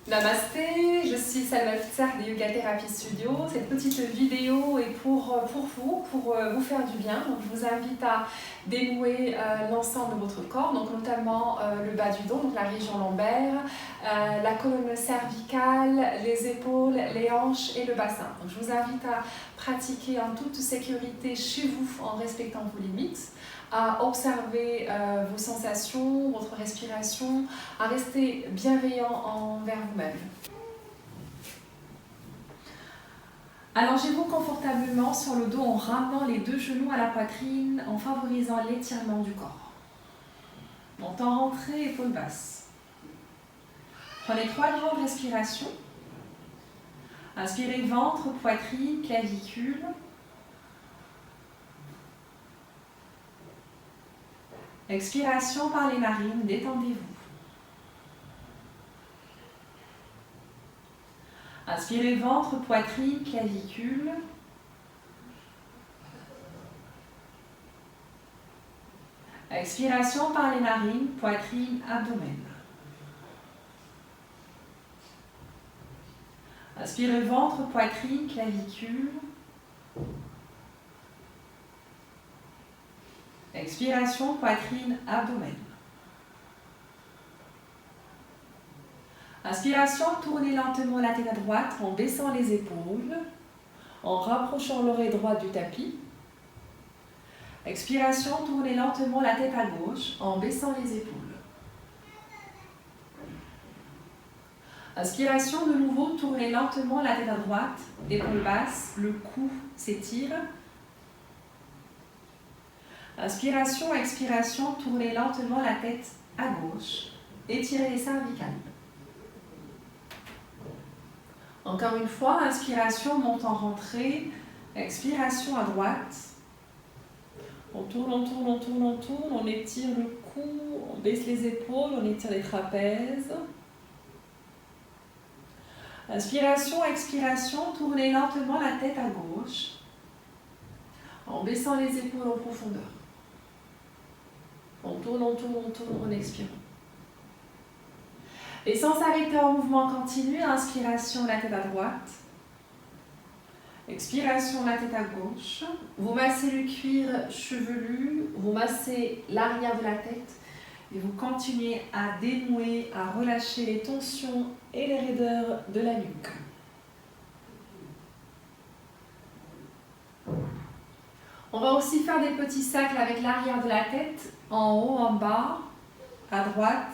Namasté, je suis Salma Fitsar de Yoga Therapy Studio. Cette petite vidéo est pour vous faire du bien. Donc, je vous invite à dénouer l'ensemble de votre corps, donc notamment le bas du dos, donc la région lombaire, la colonne cervicale, les épaules, les hanches et le bassin. Donc, je vous invite à pratiquer en toute sécurité chez vous en respectant vos limites, à observer vos sensations, votre respiration, à rester bienveillant envers vous-même. Allongez-vous confortablement sur le dos en ramenant les deux genoux à la poitrine, en favorisant l'étirement du corps. Montant rentrée, épaules basses. Prenez 3 grandes respirations. Inspirez ventre, poitrine, clavicule. Expiration par les narines, détendez-vous. Inspirez ventre, poitrine, clavicule. Expiration par les narines, poitrine, abdomen. Inspirez ventre, poitrine, clavicule. Expiration, poitrine, abdomen. Inspiration, tournez lentement la tête à droite en baissant les épaules, en rapprochant l'oreille droite du tapis. Expiration, tournez lentement la tête à gauche en baissant les épaules. Inspiration, de nouveau, tournez lentement la tête à droite, épaules basses, le cou s'étire. Inspiration, expiration, tournez lentement la tête à gauche, étirez les cervicales. Encore une fois, inspiration, montant, rentrée, expiration à droite. On tourne, on tourne, on tourne, on tourne, on étire le cou, on baisse les épaules, on étire les trapèzes. Inspiration, expiration, tournez lentement la tête à gauche, en baissant les épaules en profondeur. On tourne, on tourne, on tourne, on expire. Et sans s'arrêter en mouvement continu, inspiration, la tête à droite. Expiration, la tête à gauche. Vous massez le cuir chevelu, vous massez l'arrière de la tête et vous continuez à dénouer, à relâcher les tensions et les raideurs de la nuque. On va aussi faire des petits cercles avec l'arrière de la tête, en haut, en bas, à droite,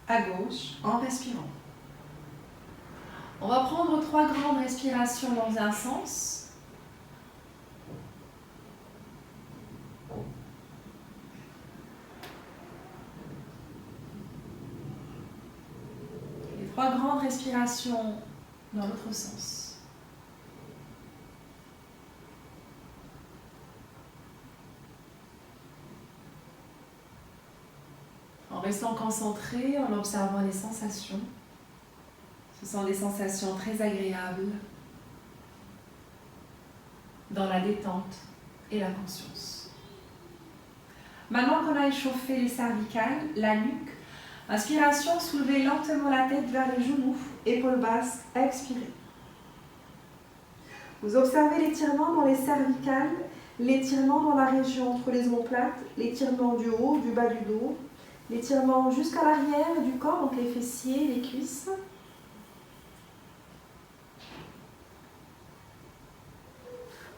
à gauche, en respirant. On va prendre 3 grandes respirations dans un sens. Et 3 grandes respirations dans l'autre sens. En restant concentré, en observant les sensations. Ce sont des sensations très agréables dans la détente et la conscience. Maintenant qu'on a échauffé les cervicales, la nuque, inspiration, soulevez lentement la tête vers les genoux, épaules basses, expirez. Vous observez l'étirement dans les cervicales, l'étirement dans la région entre les omoplates, l'étirement du haut, du bas du dos, l'étirement jusqu'à l'arrière du corps, donc les fessiers, les cuisses.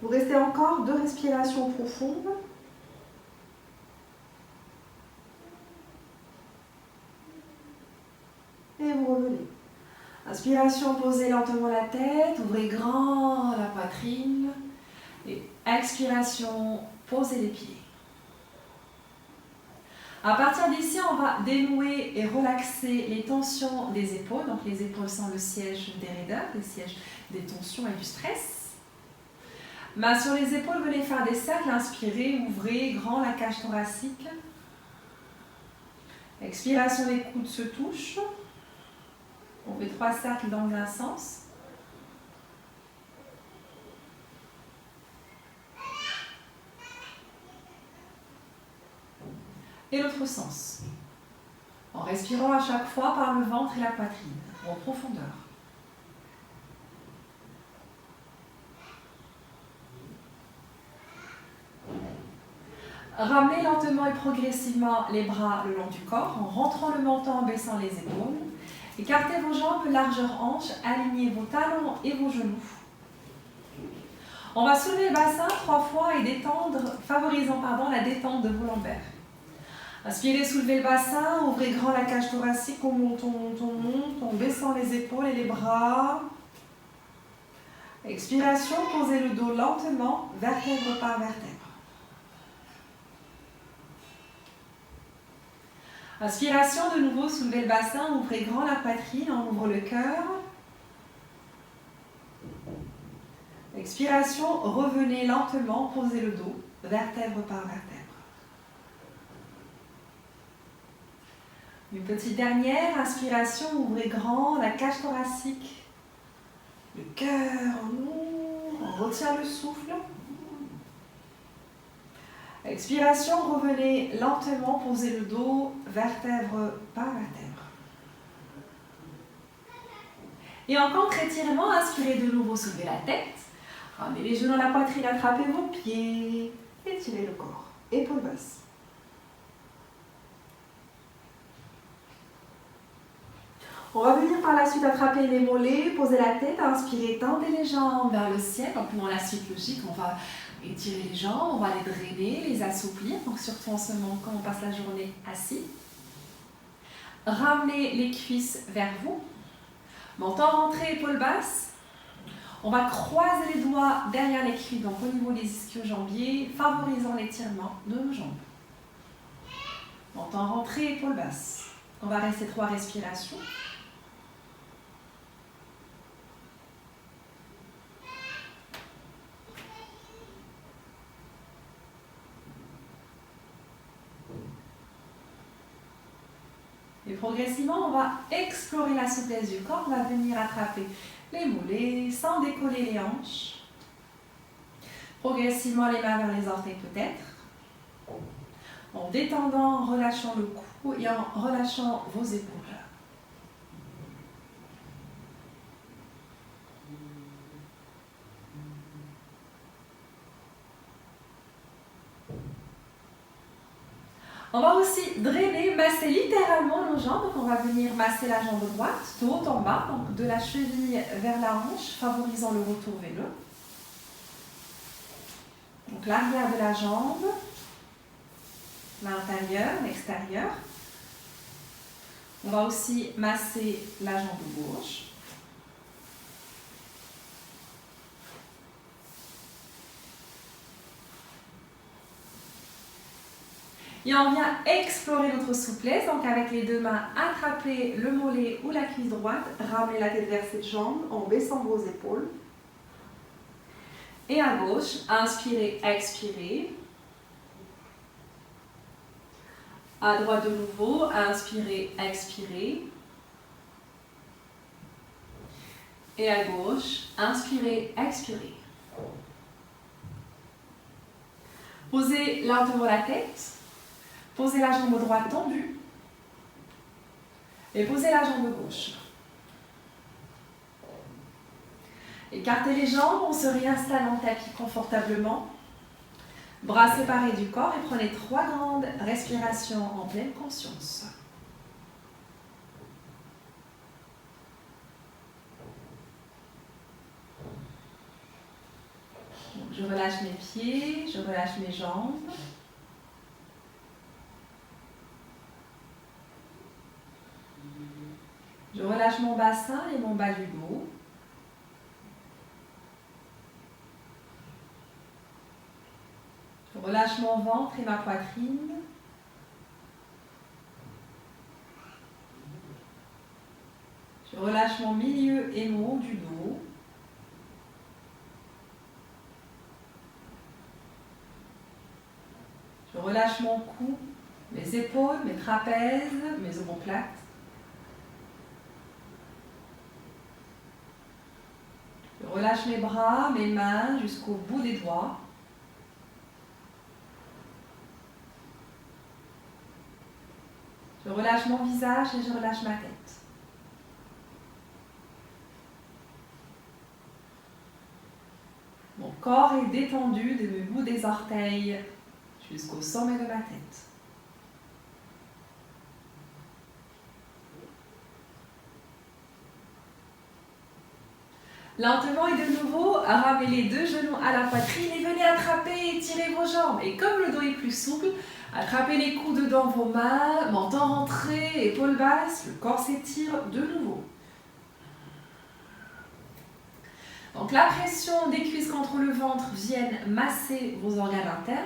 Vous restez encore 2 respirations profondes. Et vous revenez. Inspiration, posez lentement la tête, ouvrez grand la poitrine. Et expiration, posez les pieds. À partir d'ici, on va dénouer et relaxer les tensions des épaules. Donc les épaules sont le siège des raideurs, le siège des tensions et du stress. Main sur les épaules, venez faire des cercles. Inspirez, ouvrez grand la cage thoracique. Expiration, les coudes se touchent. On fait 3 cercles dans un sens. Et l'autre sens. En respirant à chaque fois par le ventre et la poitrine. en profondeur. Ramenez lentement et progressivement les bras le long du corps en rentrant le menton, en baissant les épaules. Écartez vos jambes, largeur hanche, alignez vos talons et vos genoux. On va soulever le bassin 3 fois et détendre, favorisant la détente de vos lombaires. Inspirez, soulevez le bassin, ouvrez grand la cage thoracique, on monte, en baissant les épaules et les bras. Expiration, posez le dos lentement, vertèbre par vertèbre. Inspiration, de nouveau, soulevez le bassin, ouvrez grand la poitrine, on ouvre le cœur. Expiration, revenez lentement, posez le dos, vertèbre par vertèbre. Une petite dernière, inspiration, ouvrez grand la cage thoracique. Le cœur, on retient le souffle. Expiration, revenez lentement, posez le dos, vertèbre par vertèbre. Et en contre-étirement, inspirez de nouveau, soulevez la tête. Ramenez les genoux dans la poitrine, attrapez vos pieds, étirez le corps, épaules basses. On va venir par la suite attraper les mollets, poser la tête, inspirer, tendez les jambes vers le ciel. Donc dans la suite logique, on va étirer les jambes, on va les drainer, les assouplir. Donc surtout en ce moment quand on passe la journée assis. Ramenez les cuisses vers vous. Menton rentré, épaules basses. On va croiser les doigts derrière les cuisses, donc au niveau des ischio-jambiers, favorisant l'étirement de nos jambes. Menton rentré, épaules basses. On va rester 3 respirations. Et progressivement, on va explorer la souplesse du corps. On va venir attraper les mollets sans décoller les hanches. Progressivement, les mains vers les orteils peut-être. En détendant, en relâchant le cou et en relâchant vos épaules. On va aussi drainer, masser littéralement nos jambes. Donc on va venir masser la jambe droite, de haut en bas, donc de la cheville vers la hanche, favorisant le retour veineux. Donc l'arrière de la jambe, l'intérieur, l'extérieur. On va aussi masser la jambe gauche. Et on vient explorer notre souplesse, donc avec les 2 mains, attrapez le mollet ou la cuisse droite, ramenez la tête vers cette jambe en baissant vos épaules. Et à gauche, inspirez, expirez. À droite de nouveau, inspirez, expirez. Et à gauche, inspirez, expirez. Posez lentement la tête. Posez la jambe droite tendue et posez la jambe gauche. Écartez les jambes, on se réinstalle en tapis confortablement. Bras séparés du corps et prenez 3 grandes respirations en pleine conscience. Je relâche mes pieds, je relâche mes jambes. Je relâche mon bassin et mon bas du dos. Je relâche mon ventre et ma poitrine. Je relâche mon milieu et mon haut du dos. Je relâche mon cou, mes épaules, mes trapèzes, mes omoplates. Je relâche mes bras, mes mains jusqu'au bout des doigts. Je relâche mon visage et je relâche ma tête. corps est détendu du bout des orteils jusqu'au sommet de la tête. Lentement et de nouveau, ramenez les deux genoux à la poitrine et venez attraper et étirer vos jambes. Et comme le dos est plus souple, attrapez les coudes dans vos mains, menton rentré, épaules basses, le corps s'étire de nouveau. Donc la pression des cuisses contre le ventre vienne masser vos organes internes.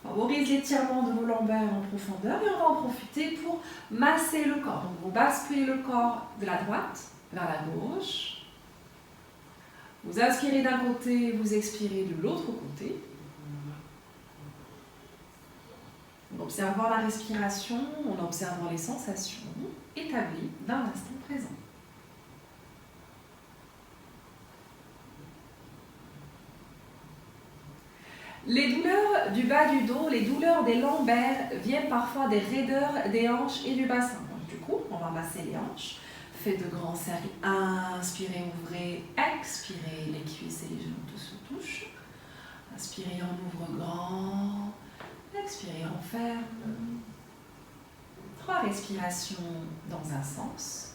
Favorise l'étirement de vos lombaires en profondeur et on va en profiter pour masser le corps. Donc vous basculez le corps de la droite vers la gauche. Vous inspirez d'un côté, vous expirez de l'autre côté. En observant la respiration, en observant les sensations établies dans l'instant présent. Les douleurs du bas du dos, les douleurs des lombaires viennent parfois des raideurs des hanches et du bassin. Donc, du coup, on va masser les hanches. Faites de grands cercles. Inspirez, ouvrez. Expirez, les cuisses et les genoux tous se touchent. Inspirez, on ouvre grand. Expirez, on ferme. 3 respirations dans un sens.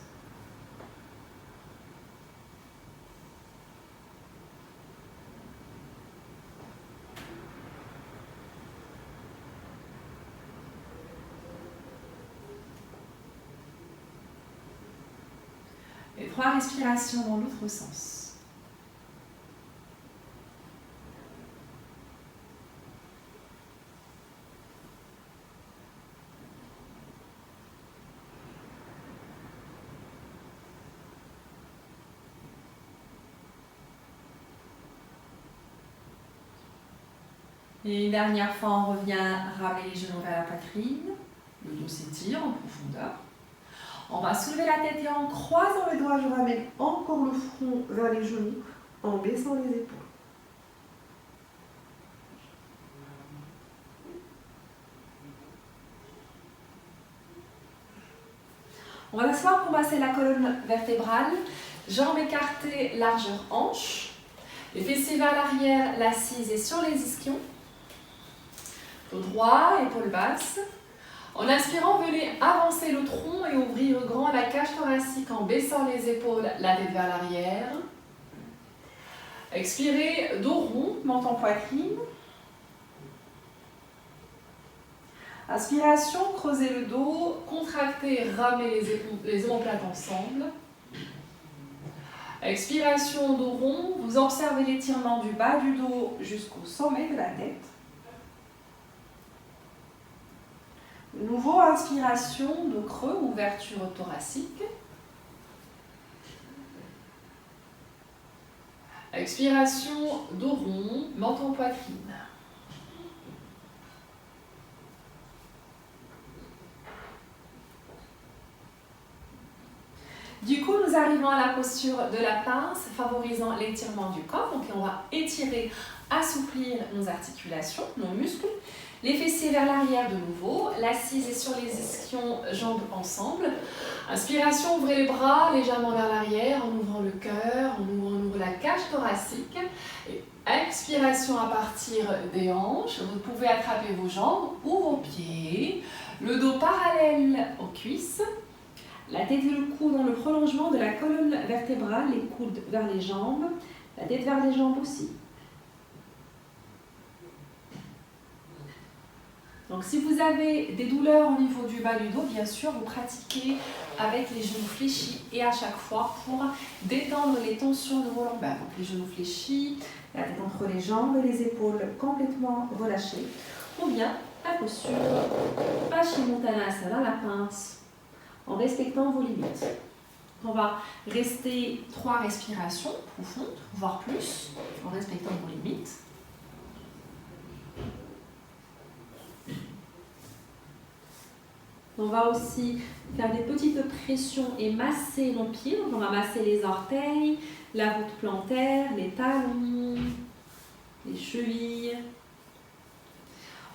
Et 3 respirations dans l'autre sens. Et une dernière fois, on revient ramener les genoux vers la poitrine. Le dos s'étire en profondeur. On va soulever la tête et en croisant les doigts, je ramène encore le front vers les genoux en baissant les épaules. On va s'asseoir pour masser la colonne vertébrale. Jambes écartées, largeur hanche. Les fessiers vers l'arrière, l'assise est sur les ischions. Dos droit, épaules basses. En inspirant, venez avancer le tronc et ouvrir grand la cage thoracique en baissant les épaules, la tête vers l'arrière. Expirez, dos rond, menton poitrine. Inspiration, creusez le dos, contractez, ramenez les omoplates ensemble. Expiration, dos rond, vous observez l'étirement du bas du dos jusqu'au sommet de la tête. Nouveau, inspiration, dos creux, ouverture thoracique. Expiration, dos rond, menton poitrine. Du coup, nous arrivons à la posture de la pince, favorisant l'étirement du corps. Donc, on va étirer, assouplir nos articulations, nos muscles. Les fessiers vers l'arrière de nouveau, l'assise est sur les ischions, jambes ensemble. Inspiration, ouvrez les bras légèrement vers l'arrière en ouvrant le cœur, on ouvre la cage thoracique. Et expiration à partir des hanches, vous pouvez attraper vos jambes ou vos pieds, le dos parallèle aux cuisses, la tête et le cou dans le prolongement de la colonne vertébrale, les coudes vers les jambes, la tête vers les jambes aussi. Donc si vous avez des douleurs au niveau du bas du dos, bien sûr, vous pratiquez avec les genoux fléchis et à chaque fois pour détendre les tensions de vos lombaires. Donc les genoux fléchis, la tête entre les jambes et les épaules complètement relâchées. Ou bien la posture Paschimottanasana, la pince, en respectant vos limites. On va rester 3 respirations profondes, voire plus, en respectant vos limites. On va aussi faire des petites pressions et masser nos pieds. Donc on va masser les orteils, la voûte plantaire, les talons, les chevilles.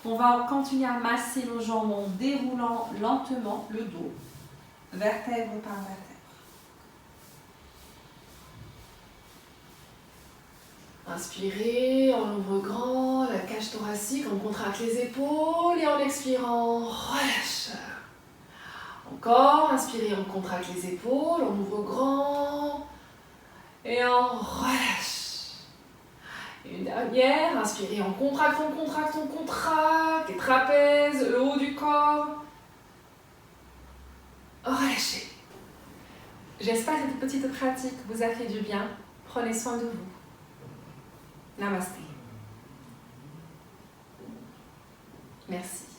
On va continuer à masser nos jambes en déroulant lentement le dos, vertèbre par vertèbre. Inspirez, on ouvre grand la cage thoracique, on contracte les épaules et en expirant, relâche. Encore, inspirez, on contracte les épaules, on ouvre grand et on relâche. Et une dernière, inspirez, on contracte, on contracte, on contracte, les trapèzes, le haut du corps. Relâchez. J'espère que cette petite pratique vous a fait du bien. Prenez soin de vous. Namasté. Merci.